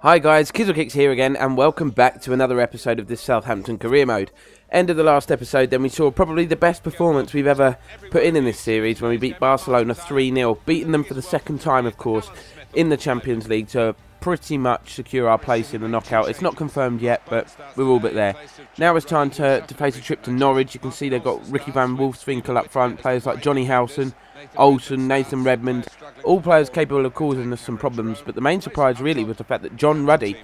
Hi guys, Kizzlekicks here again, and welcome back to another episode of this Southampton career mode. End of the last episode, then we saw probably the best performance we've ever put in this series when we beat Barcelona 3-0, beating them for the second time, of course, in the Champions League to pretty much secure our place in the knockout. It's not confirmed yet, but we're all but there. Now it's time to face a trip to Norwich. You can see they've got Ricky van Wolfswinkel up front, players like Johnny Howson, Olsen, Nathan Redmond, all players capable of causing us some problems, but the main surprise really was the fact that John Ruddy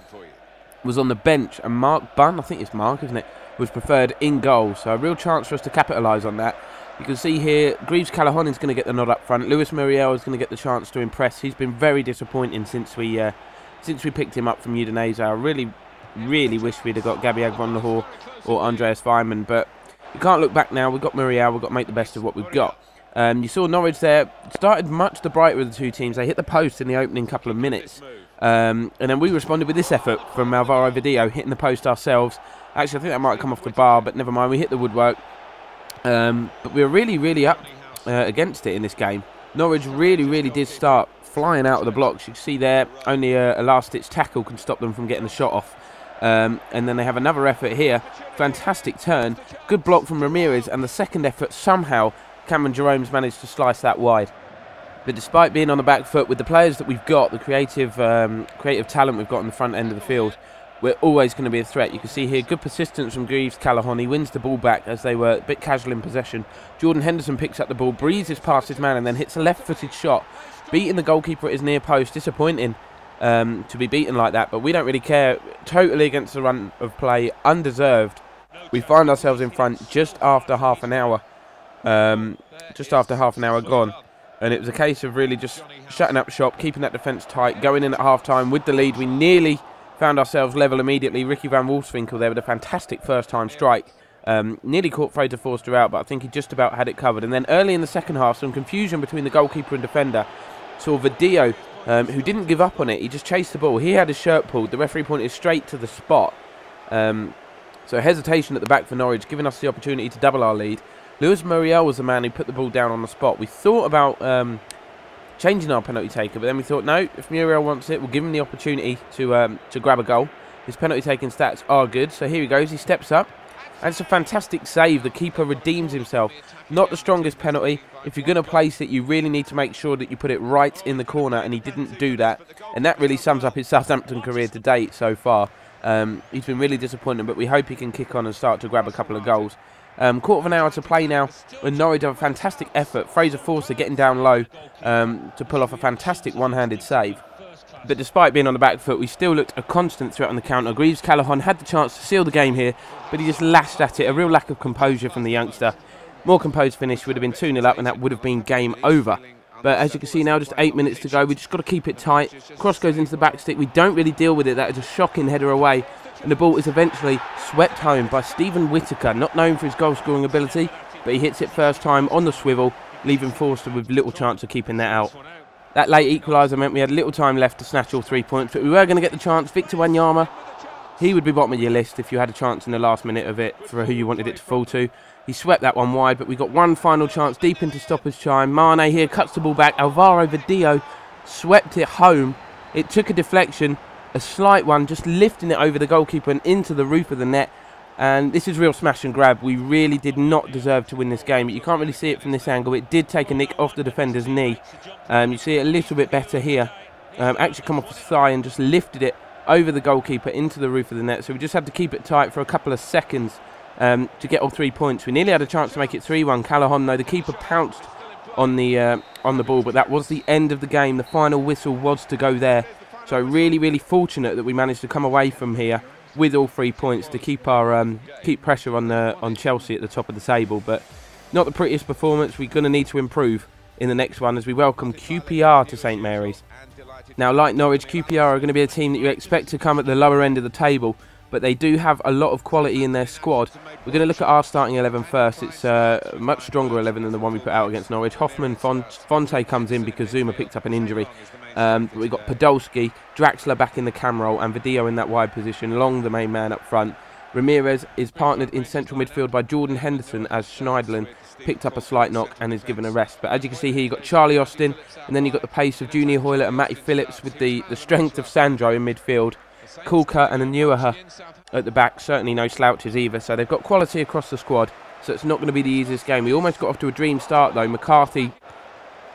was on the bench and Mark Bunn, I think it's Mark, isn't it, was preferred in goal. So a real chance for us to capitalise on that. You can see here, Greaves Callaghan is going to get the nod up front. Lewis Muriel is going to get the chance to impress. He's been very disappointing since we picked him up from Udinese. I really wish we'd have got Gabriel von Lahore or Andreas Weimann, but we can't look back now. We've got Muriel, we've got to make the best of what we've got. You saw Norwich there, started much the brighter of the two teams. They hit the post in the opening couple of minutes. And then we responded with this effort from Alvaro Vidillo, hitting the post ourselves. Actually, I think that might have come off the bar, but never mind, we hit the woodwork. But we were really up against it in this game. Norwich really did start flying out of the blocks. You can see there, only a last-ditch tackle can stop them from getting the shot off. And then they have another effort here. Fantastic turn. Good block from Ramirez, and the second effort somehow Cameron Jerome's managed to slice that wide. But despite being on the back foot, with the players that we've got, the creative talent we've got in the front end of the field, we're always going to be a threat. You can see here good persistence from Greaves Callaghan. He wins the ball back as they were a bit casual in possession. Jordan Henderson picks up the ball, breezes past his man and then hits a left-footed shot, beating the goalkeeper at his near post. Disappointing to be beaten like that, but we don't really care. Totally against the run of play, undeserved. We find ourselves in front just after half an hour. Gone, and it was a case of really just shutting up shop, keeping that defence tight, going in at half-time with the lead. We nearly found ourselves level immediately. Ricky van Wolfswinkel there with a fantastic first-time strike. Nearly caught Fraser Forster out, but I think he just about had it covered. And then early in the second half, some confusion between the goalkeeper and defender. Saw Vidillo, who didn't give up on it. He just chased the ball. He had his shirt pulled. The referee pointed straight to the spot. So hesitation at the back for Norwich, giving us the opportunity to double our lead. Lewis Muriel was the man who put the ball down on the spot. We thought about changing our penalty taker, but then we thought, no, if Muriel wants it, we'll give him the opportunity to grab a goal. His penalty taking stats are good, so here he goes. He steps up, and it's a fantastic save. The keeper redeems himself. Not the strongest penalty. If you're going to place it, you really need to make sure that you put it right in the corner, and he didn't do that. And that really sums up his Southampton career to date so far. He's been really disappointing, but we hope he can kick on and start to grab a couple of goals. Quarter of an hour to play now, and Norwich have a fantastic effort. Fraser Forster getting down low to pull off a fantastic one-handed save. But despite being on the back foot, we still looked a constant threat on the counter. Greaves Callaghan had the chance to seal the game here, but he just lashed at it. A real lack of composure from the youngster. More composed finish would have been 2-0 up, and that would have been game over. But as you can see now, just 8 minutes to go. We just got to keep it tight. Cross goes into the back stick. We don't really deal with it. That is a shocking header away. And the ball is eventually swept home by Stephen Whittaker, not known for his goal-scoring ability, but he hits it first time on the swivel, leaving Forster with little chance of keeping that out. That late equaliser meant we had little time left to snatch all 3 points, but we were going to get the chance. Victor Wanyama, he would be bottom of your list if you had a chance in the last minute of it for who you wanted it to fall to. He swept that one wide, but we got one final chance deep into stoppers' time. Mane here cuts the ball back. Alvaro Vidillo swept it home. It took a deflection, a slight one, just lifting it over the goalkeeper and into the roof of the net. And this is real smash and grab. We really did not deserve to win this game. You can't really see it from this angle. It did take a nick off the defender's knee. You see it a little bit better here. Actually come off his thigh and just lifted it over the goalkeeper into the roof of the net. So we just had to keep it tight for a couple of seconds to get all 3 points. We nearly had a chance to make it 3-1. Callaghan, though, the keeper pounced on the ball, but that was the end of the game. The final whistle was to go there. So really fortunate that we managed to come away from here with all 3 points to keep our keep pressure on Chelsea at the top of the table. But not the prettiest performance. We're going to need to improve in the next one as we welcome QPR to St Mary's. Now, like Norwich, QPR are going to be a team that you expect to come at the lower end of the table, but they do have a lot of quality in their squad. We're going to look at our starting 11 first. It's a much stronger 11 than the one we put out against Norwich. Hoffman, Fonte comes in because Zuma picked up an injury. We've got Podolski, Draxler back in the cam role, and Vidillo in that wide position. Long, the main man up front. Ramirez is partnered in central midfield by Jordan Henderson as Schneiderlin, picked up a slight knock and is given a rest. But as you can see here, you've got Charlie Austin, and then you've got the pace of Junior Hoylett and Matty Phillips with the strength of Sandro in midfield. Kulka and Anuaha at the back, certainly no slouches either. So they've got quality across the squad, so it's not going to be the easiest game. We almost got off to a dream start though. McCarthy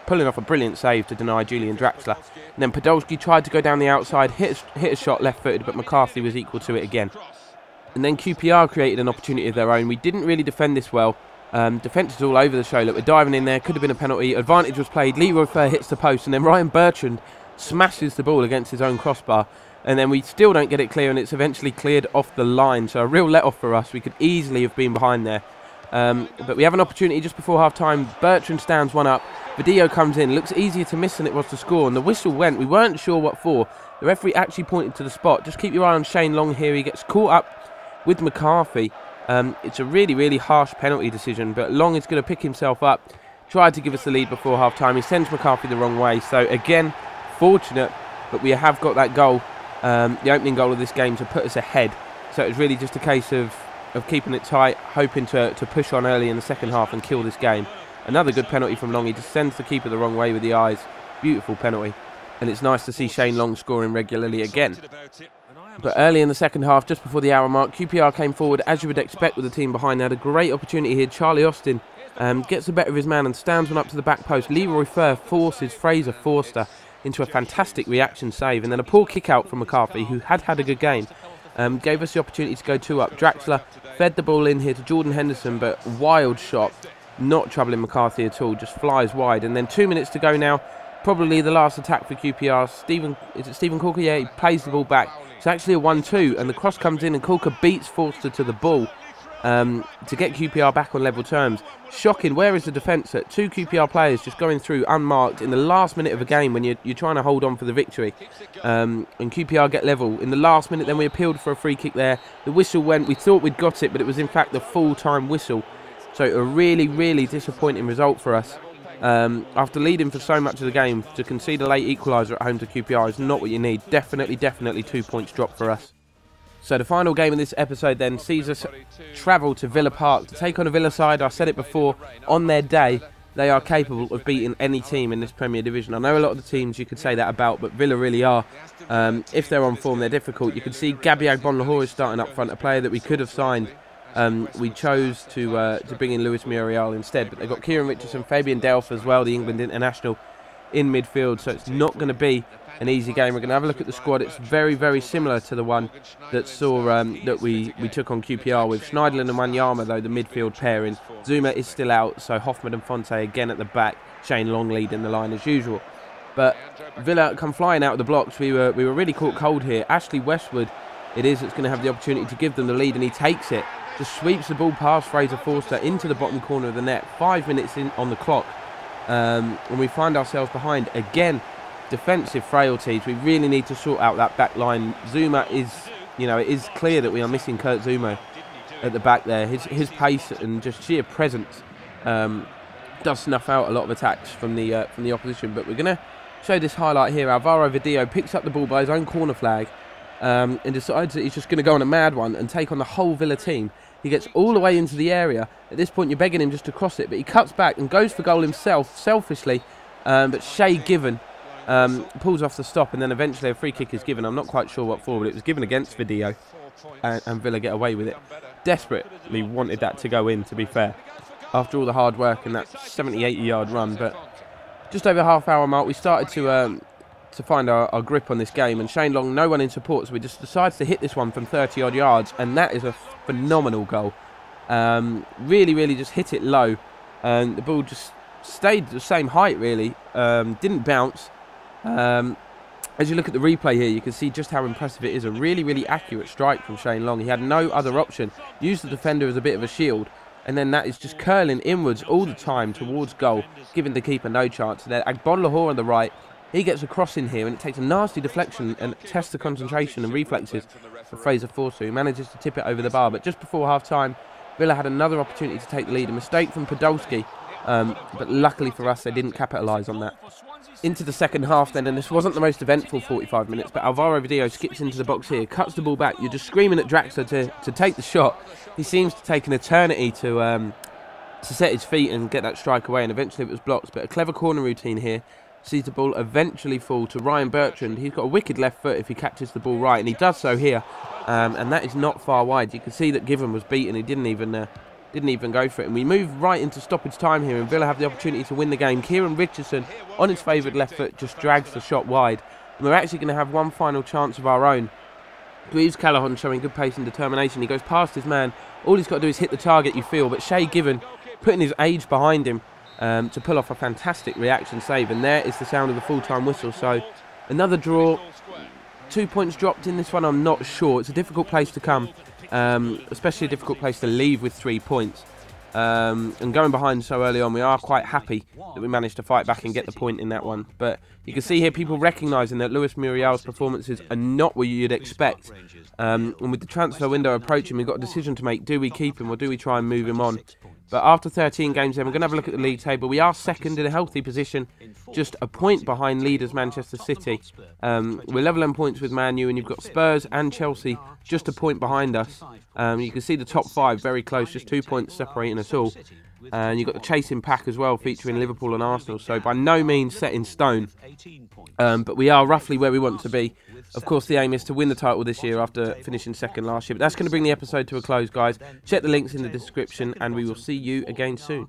pulling off a brilliant save to deny Julian Draxler. And then Podolski tried to go down the outside, hit a shot left-footed, but McCarthy was equal to it again. And then QPR created an opportunity of their own. We didn't really defend this well. Defence is all over the show. Look, we're diving in there. Could have been a penalty. Advantage was played. Leroy Fer hits the post, and then Ryan Bertrand smashes the ball against his own crossbar. And then we still don't get it clear, and it's eventually cleared off the line. So a real let-off for us. We could easily have been behind there. But we have an opportunity just before half-time. Bertrand stands one up. Vidillo comes in. Looks easier to miss than it was to score. And the whistle went. We weren't sure what for. The referee actually pointed to the spot. Just keep your eye on Shane Long here. He gets caught up with McCarthy. It's a really, really harsh penalty decision. But Long is going to pick himself up. Tried to give us the lead before half-time. He sends McCarthy the wrong way. So, again, fortunate. But we have got that goal, the opening goal of this game, to put us ahead. So it was really just a case of keeping it tight, hoping to push on early in the second half and kill this game. Another good penalty from Long. He just sends the keeper the wrong way with the eyes. Beautiful penalty. And it's nice to see Shane Long scoring regularly again. But early in the second half, just before the hour mark, QPR came forward, as you would expect with the team behind. They had a great opportunity here. Charlie Austin gets the better of his man and stands one up to the back post. Leroy Fer forces Fraser Forster into a fantastic reaction save. And then a poor kick out from McCarthy, who had a good game. Gave us the opportunity to go 2 up. Draxler fed the ball in here to Jordan Henderson, but wild shot, not troubling McCarthy at all, just flies wide. And then 2 minutes to go now, probably the last attack for QPR. Is it Stephen Kulka? Yeah, he plays the ball back. It's actually a 1-2, and the cross comes in, and Kulka beats Forster to the ball to get QPR back on level terms. Shocking. Where is the defence at? 2 QPR players just going through unmarked in the last minute of a game when you're trying to hold on for the victory. And QPR get level. In the last minute, then we appealed for a free kick there. The whistle went. We thought we'd got it, but it was in fact the full-time whistle. So a really, really disappointing result for us. After leading for so much of the game, to concede a late equaliser at home to QPR is not what you need. Definitely 2 points drop for us. So the final game of this episode then sees us travel to Villa Park to take on a Villa side. I said it before, on their day, they are capable of beating any team in this Premier Division. I know a lot of the teams you could say that about, but Villa really are. If they're on form, they're difficult. You can see Gabi Agbonlahor is starting up front, a player that we could have signed. We chose to bring in Luis Muriel instead, but they've got Kieran Richardson, Fabian Delph as well, the England international, in midfield, so it's not going to be an easy game. We're going to have a look at the squad. It's very, very similar to the one that saw that we took on QPR with Schneiderlin and Wanyama, though the midfield pairing. Zuma is still out, so Hoffman and Fonte again at the back. Shane Long leading the line as usual. But Villa come flying out of the blocks. We were really caught cold here. Ashley Westwood, it's going to have the opportunity to give them the lead, and he takes it. Just sweeps the ball past Fraser Forster into the bottom corner of the net. 5 minutes in on the clock, and we find ourselves behind again. Defensive frailties. We really need to sort out that back line. Zuma is, it is clear that we are missing Kurt Zuma at the back there. His pace and just sheer presence does snuff out a lot of attacks from the opposition. But we're going to show this highlight here. Alvaro Vidillo picks up the ball by his own corner flag and decides that he's just going to go on a mad one and take on the whole Villa team. He gets all the way into the area. At this point, you're begging him just to cross it, but he cuts back and goes for goal himself, selfishly. But Shay Given pulls off the stop, and then eventually a free kick is given. I'm not quite sure what for, but it was given against Vidillo, and Villa get away with it. Desperately wanted that to go in, to be fair, after all the hard work and that 70-80 yard run. But just over half-hour mark, we started to find our grip on this game, and Shane Long, no one in support, so we just decides to hit this one from 30 odd yards, and that is a phenomenal goal. Really, really just hit it low, and the ball just stayed the same height, really. Didn't bounce. As you look at the replay here, you can see just how impressive it is. A really, really accurate strike from Shane Long. He had no other option. Used the defender as a bit of a shield, and then that is just curling inwards all the time towards goal, giving the keeper no chance. Then Agbonlahor on the right, he gets a cross in here, and it takes a nasty deflection and tests the concentration and reflexes of Fraser Forster, who manages to tip it over the bar. But just before half-time, Villa had another opportunity to take the lead. A mistake from Podolski, but luckily for us, they didn't capitalise on that. Into the second half then, and this wasn't the most eventful 45 minutes, but Alvaro Vidillo skips into the box here, cuts the ball back. You're just screaming at Draxler to take the shot. He seems to take an eternity to to set his feet and get that strike away, and eventually it was blocked. But a clever corner routine here sees the ball eventually fall to Ryan Bertrand. He's got a wicked left foot if he catches the ball right, and he does so here, and that is not far wide. You can see that Given was beaten. He didn't even go for it, and we move right into stoppage time here, and Villa have the opportunity to win the game. Kieran Richardson on his favoured left foot just drags the shot wide, and we're actually going to have one final chance of our own. Greaves Callaghan showing good pace and determination. He goes past his man. All he's got to do is hit the target, you feel, but Shay Given putting his age behind him to pull off a fantastic reaction save, and there is the sound of the full-time whistle. So another draw, 2 points dropped in this one. I'm not sure. It's a difficult place to come, especially a difficult place to leave with 3 points, and going behind so early on, we are quite happy that we managed to fight back and get the point in that one. But you can see here people recognising that Luis Muriel's performances are not what you'd expect, and with the transfer window approaching, we've got a decision to make. Do we keep him or do we try and move him on? But after 13 games then, we're going to have a look at the league table. We are second in a healthy position, just a point behind leaders Manchester City. We're level in points with Man U, and you've got Spurs and Chelsea just a point behind us. You can see the top 5 very close, just 2 points separating us all. And you've got the chasing pack as well, featuring Liverpool and Arsenal. So by no means set in stone, but we are roughly where we want to be. Of course, the aim is to win the title this year after finishing second last year. But that's going to bring the episode to a close, guys. Check the links in the description, and we will see you again soon.